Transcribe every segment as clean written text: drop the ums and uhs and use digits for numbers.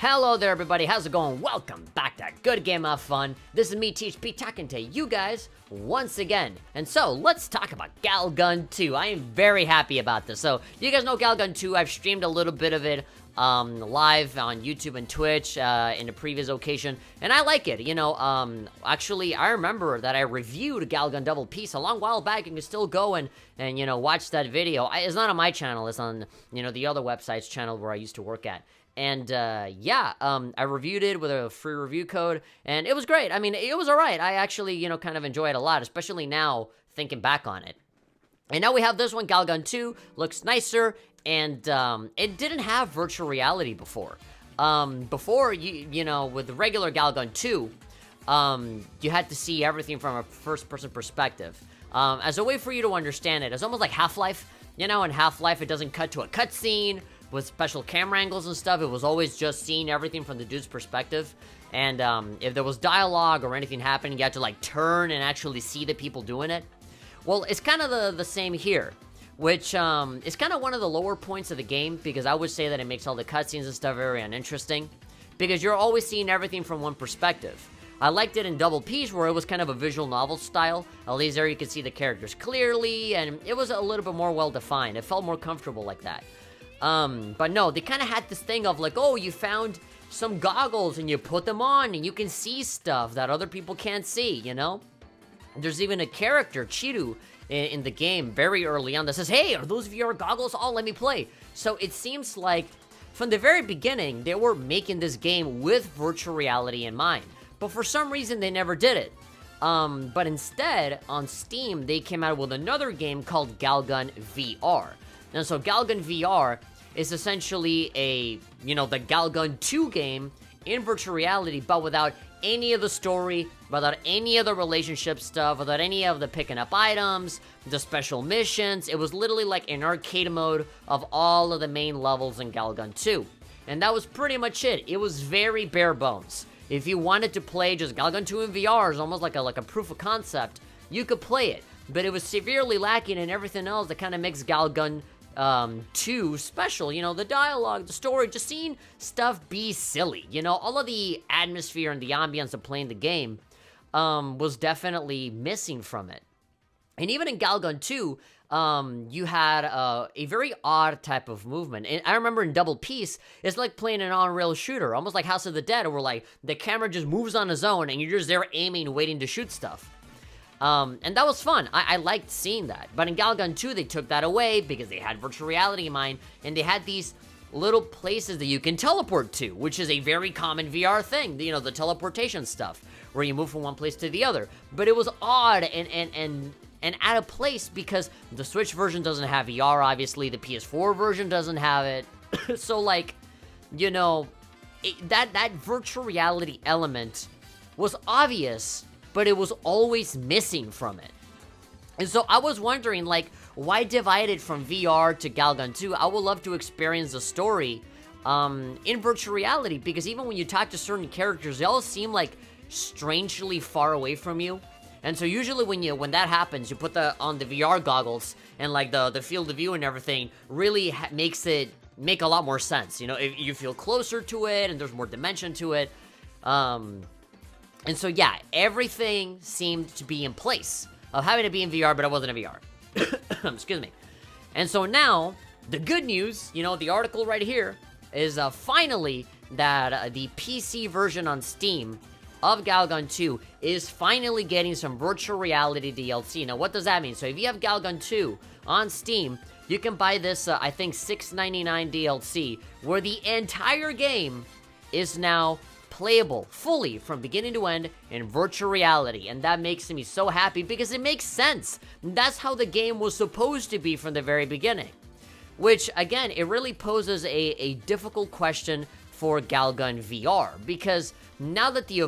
Hello there everybody, how's it going? Welcome back to Good Game of Fun. This is me, THP, talking to you guys once again. And so, let's talk about Galgun 2. I am very happy about this. So, you guys know Galgun 2, I've streamed a little bit of it live on YouTube and Twitch in a previous occasion, and I like it. You know, actually, I remember that I reviewed Galgun Double Peace a long while back. You can still go and you know, watch that video. It's not on my channel, it's on, you know, the other website's channel where I used to work at. And, yeah, I reviewed it with a free review code, and it was great. I mean, it was alright. I actually, you know, kind of enjoy it a lot, especially now, thinking back on it. And now we have this one, Galgun 2, looks nicer, and, it didn't have virtual reality before. Before, you know, with the regular Galgun 2, you had to see everything from a first-person perspective. As a way for you to understand it, it's almost like Half-Life. You know, in Half-Life, it doesn't cut to a cutscene with special camera angles and stuff. It was always just seeing everything from the dude's perspective. And if there was dialogue or anything happening, you had to like turn and actually see the people doing it. Well, it's kind of the same here, which is kind of one of the lower points of the game, because I would say that it makes all the cutscenes and stuff very uninteresting, because you're always seeing everything from one perspective. I liked it in Double Peace, where it was kind of a visual novel style. At least there you could see the characters clearly, and it was a little bit more well-defined. It felt more comfortable like that. But no, they kind of had this thing of like, oh, you found some goggles and you put them on and you can see stuff that other people can't see, you know? There's even a character, Chiru, in the game very early on that says, hey, are those VR goggles? Oh, let me play. So it seems like from the very beginning, they were making this game with virtual reality in mind. But for some reason, they never did it. But instead, on Steam, they came out with another game called Galgun VR. And so Galgun VR is essentially a, you know, the Galgun 2 game in virtual reality, but without any of the story, without any of the relationship stuff, without any of the picking up items, the special missions. It was literally like an arcade mode of all of the main levels in Galgun 2. And that was pretty much it. It was very bare bones. If you wanted to play just Galgun 2 in VR, it's almost like a proof of concept, you could play it. But it was severely lacking in everything else that kind of makes Galgun 2 special. You know, the dialogue, the story, just seeing stuff be silly. You know, all of the atmosphere and the ambience of playing the game was definitely missing from it. And even in Galgun 2, you had a very odd type of movement. And I remember in Double Peace, it's like playing an on-rail shooter, almost like House of the Dead, where like the camera just moves on its own and you're just there aiming, waiting to shoot stuff. And that was fun. I liked seeing that. But in Galgun 2, they took that away because they had virtual reality in mind, and they had these little places that you can teleport to, which is a very common VR thing, you know, the teleportation stuff, where you move from one place to the other. But it was odd and out of place because the Switch version doesn't have VR, obviously, the PS4 version doesn't have it. So, like, you know, that virtual reality element was obvious, but it was always missing from it. And so I was wondering, like, why divide it from VR to Galgun 2? I would love to experience the story in virtual reality, because even when you talk to certain characters, they all seem like strangely far away from you. And so usually when that happens, you put on the VR goggles, and like the field of view and everything really makes it make a lot more sense. You know, if you feel closer to it and there's more dimension to it. And so, yeah, everything seemed to be in place of having to be in VR, but it wasn't in VR. Excuse me. And so now, the good news, you know, the article right here, is finally that the PC version on Steam of Galgun 2 is finally getting some virtual reality DLC. Now, what does that mean? So, if you have Galgun 2 on Steam, you can buy this, I think, $6.99 DLC, where the entire game is now playable fully from beginning to end in virtual reality, and that makes me so happy because it makes sense. That's how the game was supposed to be from the very beginning, which again, it really poses a difficult question for Galgun VR, because now that the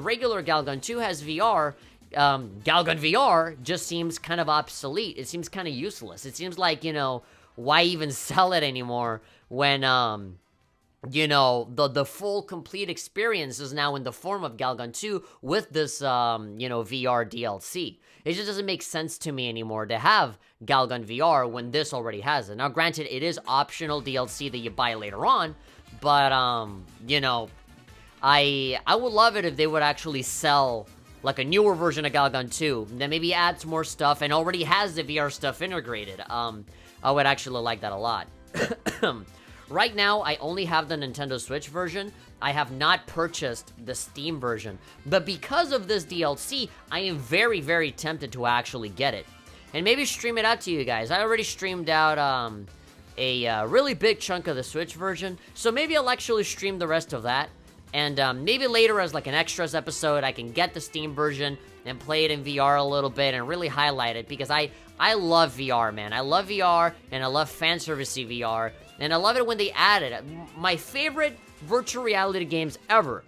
regular Galgun 2 has VR, Galgun VR just seems kind of obsolete. It seems kind of useless. It seems like, you know, why even sell it anymore when you know, the full complete experience is now in the form of Galgun 2 with this, you know, VR DLC. It just doesn't make sense to me anymore to have Galgun VR when this already has it. Now, granted, it is optional DLC that you buy later on, But, you know, I would love it if they would actually sell, like, a newer version of Galgun 2 that maybe adds more stuff and already has the VR stuff integrated. I would actually like that a lot. Right now, I only have the Nintendo Switch version. I have not purchased the Steam version. But because of this DLC, I am very, very tempted to actually get it. And maybe stream it out to you guys. I already streamed out a really big chunk of the Switch version. So maybe I'll actually stream the rest of that. And maybe later as like an extras episode, I can get the Steam version and play it in VR a little bit and really highlight it. Because I love VR, man. I love VR and I love fanservice VR. And I love it when they add it. My favorite virtual reality games ever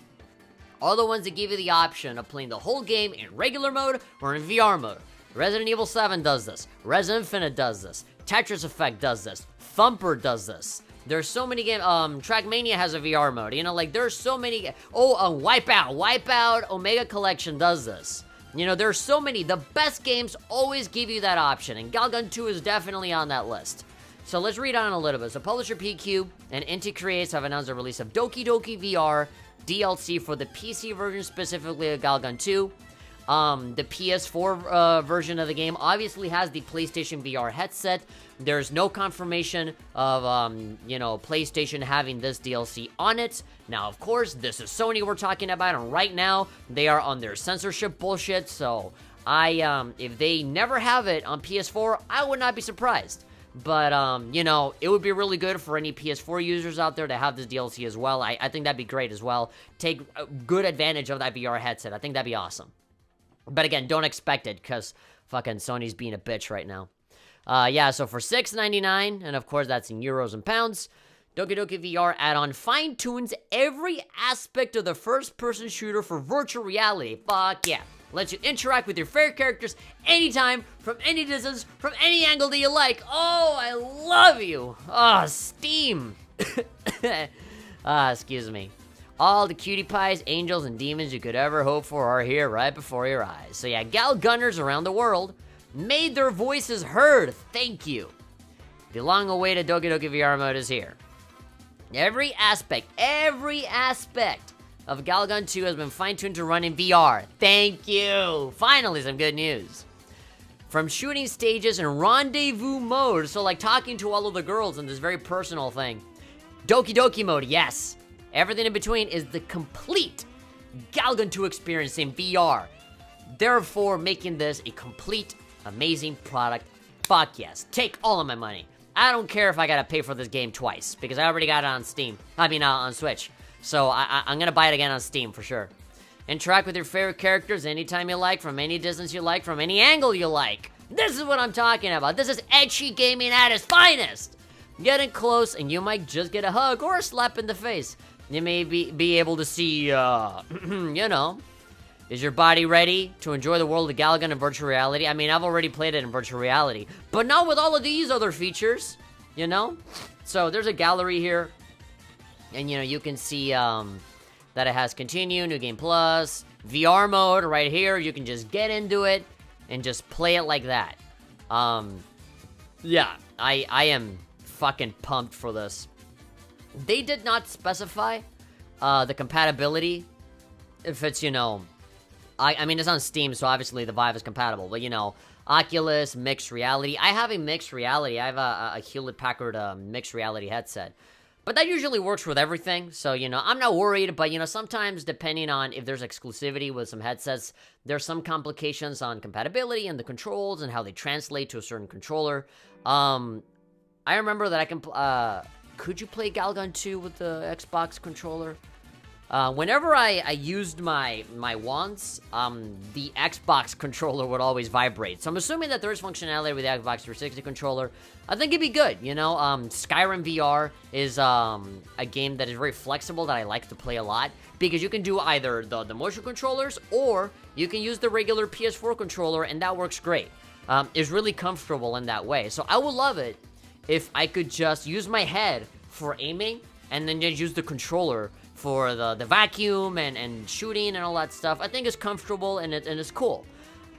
are the ones that give you the option of playing the whole game in regular mode or in VR mode. Resident Evil 7 does this. Resident Infinite does this. Tetris Effect does this. Thumper does this. There's so many games. Trackmania has a VR mode. You know, like, there's so many. Wipeout. Wipeout Omega Collection does this. You know, there's so many. The best games always give you that option. And Galgun 2 is definitely on that list. So let's read on a little bit. So publisher PQ and Inti Creates have announced the release of Doki Doki VR DLC for the PC version, specifically of Galgun 2. The PS4 version of the game obviously has the PlayStation VR headset. There's no confirmation of, you know, PlayStation having this DLC on it. Now, of course, this is Sony we're talking about, and right now, they are on their censorship bullshit, so if they never have it on PS4, I would not be surprised. But, you know, it would be really good for any PS4 users out there to have this DLC as well. I think that'd be great as well. Take good advantage of that VR headset. I think that'd be awesome. But again, don't expect it, because fucking Sony's being a bitch right now. Yeah, so for $6.99, and of course that's in euros and pounds, Doki Doki VR add-on fine-tunes every aspect of the first-person shooter for virtual reality. Fuck yeah. Lets you interact with your favorite characters anytime, from any distance, from any angle that you like. Oh, I love you. Oh, Steam. Excuse me. All the cutie pies, angels, and demons you could ever hope for are here right before your eyes. So yeah, Gal Gunners around the world made their voices heard. Thank you. The long-awaited Doki Doki VR mode is here. Every aspect of Galgun 2 has been fine-tuned to run in VR. Thank you. Finally, some good news. From shooting stages and rendezvous mode, so like talking to all of the girls in this very personal thing. Doki Doki mode, yes. Everything in between is the complete Galgun 2 experience in VR. Therefore, making this a complete, amazing product. Fuck yes. Take all of my money. I don't care if I gotta pay for this game twice, because I already got it on Steam. On Switch. So I'm gonna buy it again on Steam for sure. Interact with your favorite characters anytime you like, from any distance you like, from any angle you like. This is what I'm talking about. This is ecchi gaming at its finest. Getting close and you might just get a hug or a slap in the face. You may be able to see, you know, is your body ready to enjoy the world of Galgun in virtual reality? I mean, I've already played it in virtual reality, but not with all of these other features, you know? So there's a gallery here, and, you know, you can see that it has Continue, New Game Plus, VR mode right here. You can just get into it and just play it like that. Yeah, I am fucking pumped for this. They did not specify the compatibility, if it's, you know, I mean, it's on Steam, so obviously the Vive is compatible, but, you know, Oculus, mixed reality. I have a mixed reality. I have a Hewlett-Packard mixed reality headset. But that usually works with everything, so, you know, I'm not worried, but, you know, sometimes depending on if there's exclusivity with some headsets, there's some complications on compatibility and the controls and how they translate to a certain controller. I remember that I can, could you play Galgun 2 with the Xbox controller? Whenever I used my wands, the Xbox controller would always vibrate. So I'm assuming that there is functionality with the Xbox 360 controller. I think it'd be good, you know? Skyrim VR is a game that is very flexible that I like to play a lot, because you can do either the motion controllers, or you can use the regular PS4 controller, and that works great. It's really comfortable in that way. So I would love it if I could just use my head for aiming, and then just use the controller for the vacuum and shooting and all that stuff. I think it's comfortable and it's cool.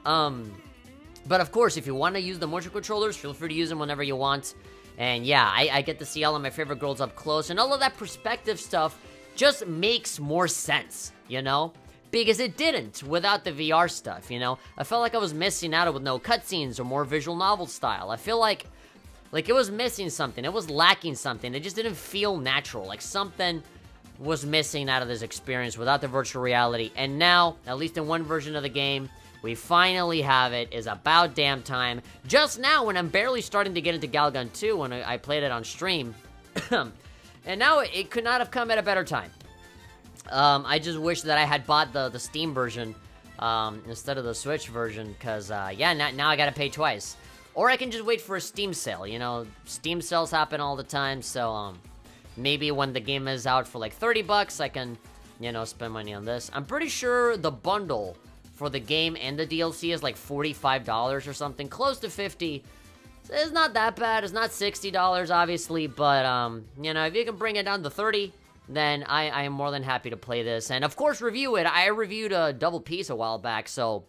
But of course, if you want to use the motion controllers, feel free to use them whenever you want. And yeah, I get to see all of my favorite girls up close, and all of that perspective stuff just makes more sense, you know? Because it didn't without the VR stuff, you know? I felt like I was missing out with no cutscenes or more visual novel style. I feel like it was missing something. It was lacking something. It just didn't feel natural. Like something was missing out of this experience without the virtual reality. And now, at least in one version of the game, we finally have it. It's about damn time. Just now, when I'm barely starting to get into Galgun 2, when I played it on stream. And now, it could not have come at a better time. I just wish that I had bought the Steam version instead of the Switch version, because, yeah, now I gotta pay twice. Or I can just wait for a Steam sale, you know? Steam sales happen all the time, so, maybe when the game is out for like 30 bucks, I can, you know, spend money on this. I'm pretty sure the bundle for the game and the DLC is like $45 or something, close to 50. It's not that bad. It's not $60, obviously, but, you know, if you can bring it down to 30, then I am more than happy to play this. And, of course, review it. I reviewed a Double Peace a while back, so,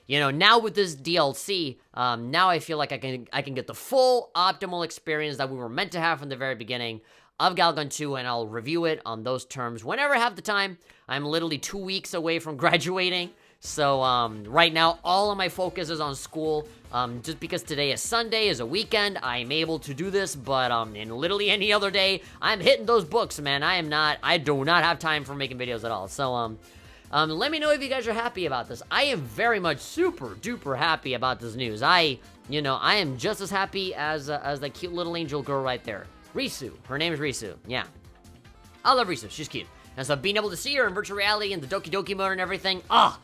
you know, now with this DLC, now I feel like I can get the full optimal experience that we were meant to have from the very beginning of Galgun 2, and I'll review it on those terms whenever I have the time. I'm literally 2 weeks away from graduating, so right now all of my focus is on school. Just because today is Sunday, is a weekend, I'm able to do this, but in literally any other day, I'm hitting those books, man. I do not have time for making videos at all. So let me know if you guys are happy about this. I am very much super duper happy about this news. I am just as happy as that cute little angel girl right there. Risu. Her name is Risu. Yeah. I love Risu. She's cute. And so being able to see her in virtual reality and the Doki Doki mode and everything, I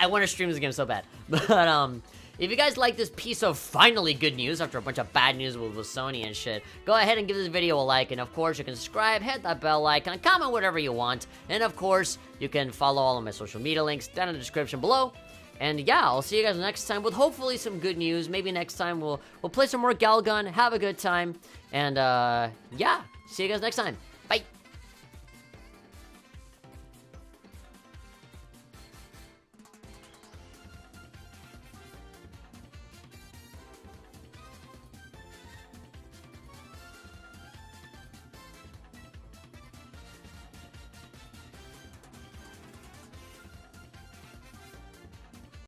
want to stream this game so bad. But, if you guys like this piece of finally good news after a bunch of bad news with Sony and shit, go ahead and give this video a like, and of course you can subscribe, hit that bell icon, comment whatever you want, and of course you can follow all of my social media links down in the description below. And yeah, I'll see you guys next time with hopefully some good news. Maybe next time we'll play some more Galgun, have a good time, and yeah, see you guys next time. Bye!